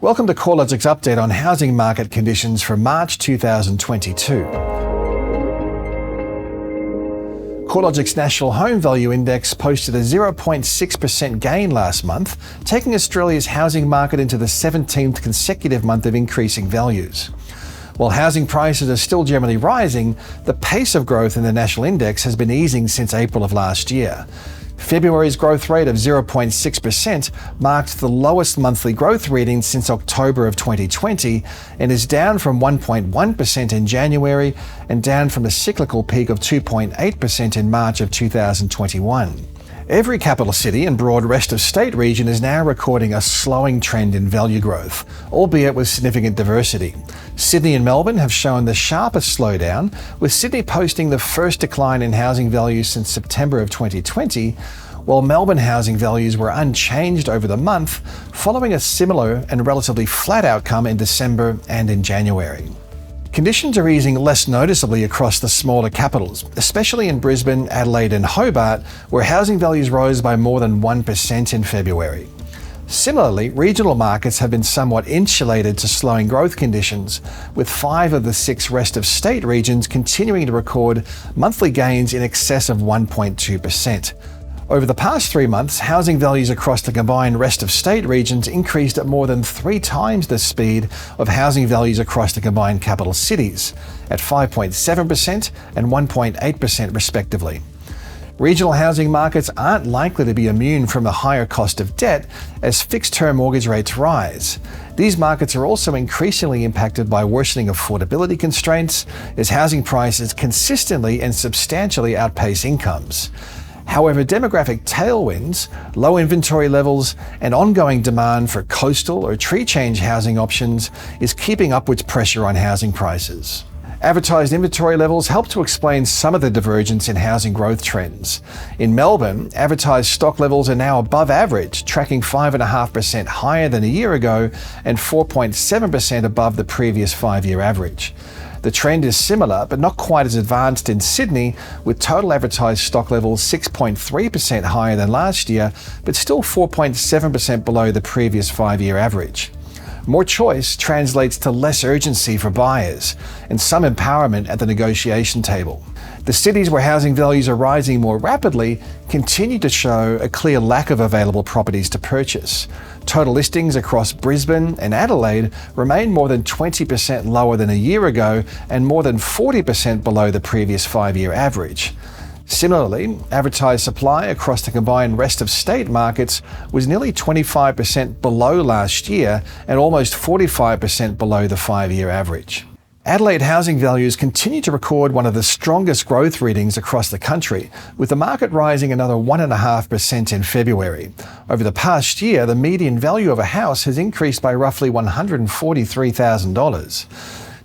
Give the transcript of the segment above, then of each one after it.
Welcome to CoreLogic's update on housing market conditions for March 2022. CoreLogic's National Home Value Index posted a 0.6% gain last month, taking Australia's housing market into the 17th consecutive month of increasing values. While housing prices are still generally rising, the pace of growth in the national index has been easing since April of last year. February's growth rate of 0.6% marked the lowest monthly growth reading since October of 2020 and is down from 1.1% in January and down from a cyclical peak of 2.8% in March of 2021. Every capital city and broad rest of state region is now recording a slowing trend in value growth, albeit with significant diversity. Sydney and Melbourne have shown the sharpest slowdown, with Sydney posting the first decline in housing values since September of 2020, while Melbourne housing values were unchanged over the month, following a similar and relatively flat outcome in December and in January. Conditions are easing less noticeably across the smaller capitals, especially in Brisbane, Adelaide and Hobart, where housing values rose by more than 1% in February. Similarly, regional markets have been somewhat insulated to slowing growth conditions, with 5 of the 6 rest of state regions continuing to record monthly gains in excess of 1.2%. Over the past 3 months, housing values across the combined rest of state regions increased at more than 3 times the speed of housing values across the combined capital cities, at 5.7% and 1.8% respectively. Regional housing markets aren't likely to be immune from the higher cost of debt as fixed-term mortgage rates rise. These markets are also increasingly impacted by worsening affordability constraints as housing prices consistently and substantially outpace incomes. However, demographic tailwinds, low inventory levels, and ongoing demand for coastal or tree change housing options is keeping upwards pressure on housing prices. Advertised inventory levels help to explain some of the divergence in housing growth trends. In Melbourne, advertised stock levels are now above average, tracking 5.5% higher than a year ago and 4.7% above the previous 5-year average. The trend is similar, but not quite as advanced in Sydney, with total advertised stock levels 6.3% higher than last year, but still 4.7% below the previous 5-year average. More choice translates to less urgency for buyers and some empowerment at the negotiation table. The cities where housing values are rising more rapidly continue to show a clear lack of available properties to purchase. Total listings across Brisbane and Adelaide remain more than 20% lower than a year ago and more than 40% below the previous 5-year average. Similarly, advertised supply across the combined rest of state markets was nearly 25% below last year and almost 45% below the 5-year average. Adelaide housing values continue to record one of the strongest growth readings across the country, with the market rising another 1.5% in February. Over the past year, the median value of a house has increased by roughly $143,000.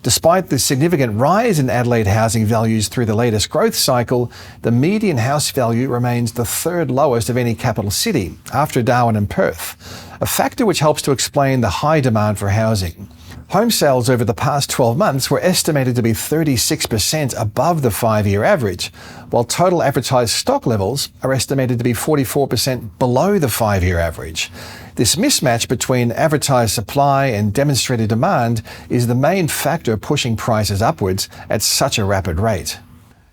Despite the significant rise in Adelaide housing values through the latest growth cycle, the median house value remains the 3rd lowest of any capital city, after Darwin and Perth, a factor which helps to explain the high demand for housing. Home sales over the past 12 months were estimated to be 36% above the 5-year average, while total advertised stock levels are estimated to be 44% below the 5-year average. This mismatch between advertised supply and demonstrated demand is the main factor pushing prices upwards at such a rapid rate.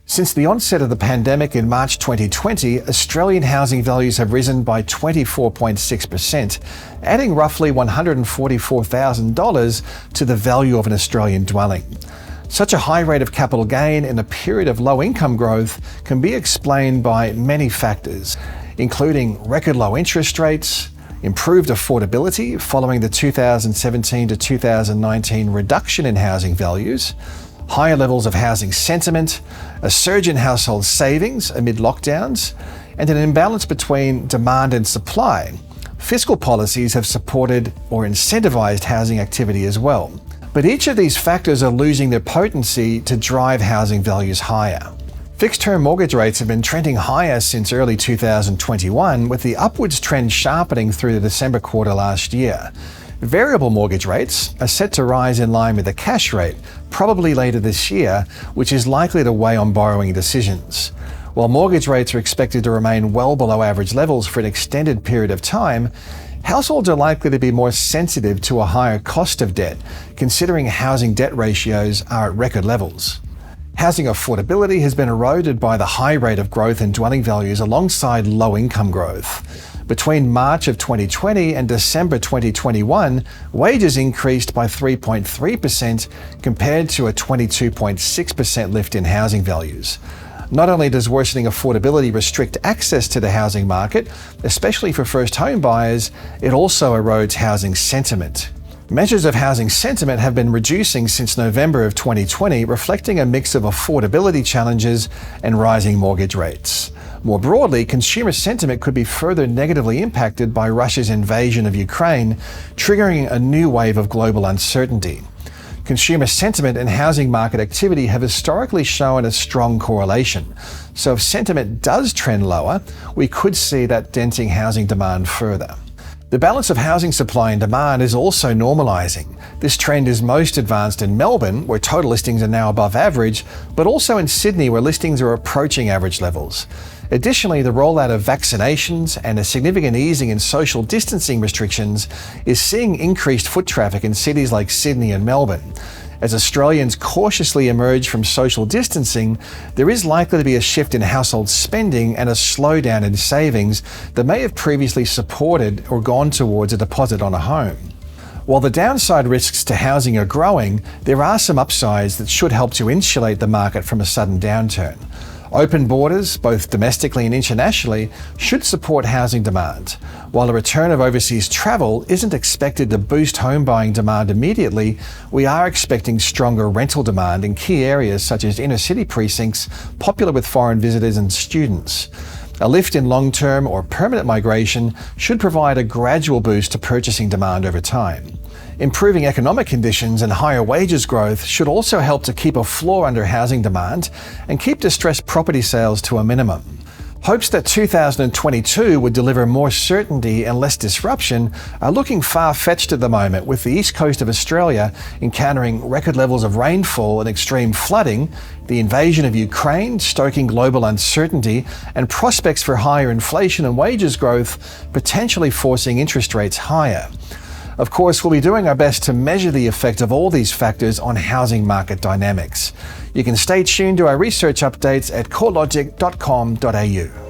Since the onset of the pandemic in March 2020, Australian housing values have risen by 24.6%, adding roughly $144,000 to the value of an Australian dwelling. Such a high rate of capital gain in a period of low income growth can be explained by many factors, including record low interest rates, improved affordability following the 2017 to 2019 reduction in housing values, higher levels of housing sentiment, a surge in household savings amid lockdowns, and an imbalance between demand and supply. Fiscal policies have supported or incentivized housing activity as well. But each of these factors are losing their potency to drive housing values higher. Fixed-term mortgage rates have been trending higher since early 2021, with the upwards trend sharpening through the December quarter last year. Variable mortgage rates are set to rise in line with the cash rate, probably later this year, which is likely to weigh on borrowing decisions. While mortgage rates are expected to remain well below average levels for an extended period of time, Households are likely to be more sensitive to a higher cost of debt, considering housing debt ratios are at record levels. Housing affordability has been eroded by the high rate of growth in dwelling values alongside low income growth. Between March of 2020 and December 2021, wages increased by 3.3% compared to a 22.6% lift in housing values. Not only does worsening affordability restrict access to the housing market, especially for first home buyers, it also erodes housing sentiment. Measures of housing sentiment have been reducing since November of 2020, reflecting a mix of affordability challenges and rising mortgage rates. More broadly, consumer sentiment could be further negatively impacted by Russia's invasion of Ukraine, triggering a new wave of global uncertainty. Consumer sentiment and housing market activity have historically shown a strong correlation. So if sentiment does trend lower, we could see that denting housing demand further. The balance of housing supply and demand is also normalising. This trend is most advanced in Melbourne, where total listings are now above average, but also in Sydney, where listings are approaching average levels. Additionally, the rollout of vaccinations and a significant easing in social distancing restrictions is seeing increased foot traffic in cities like Sydney and Melbourne. As Australians cautiously emerge from social distancing, there is likely to be a shift in household spending and a slowdown in savings that may have previously supported or gone towards a deposit on a home. While the downside risks to housing are growing, there are some upsides that should help to insulate the market from a sudden downturn. Open borders, both domestically and internationally, should support housing demand. While a return of overseas travel isn't expected to boost home buying demand immediately, we are expecting stronger rental demand in key areas such as inner city precincts, popular with foreign visitors and students. A lift in long-term or permanent migration should provide a gradual boost to purchasing demand over time. Improving economic conditions and higher wages growth should also help to keep a floor under housing demand and keep distressed property sales to a minimum. Hopes that 2022 would deliver more certainty and less disruption are looking far-fetched at the moment, with the east coast of Australia encountering record levels of rainfall and extreme flooding, the invasion of Ukraine stoking global uncertainty, and prospects for higher inflation and wages growth potentially forcing interest rates higher. Of course, we'll be doing our best to measure the effect of all these factors on housing market dynamics. You can stay tuned to our research updates at CoreLogic.com.au.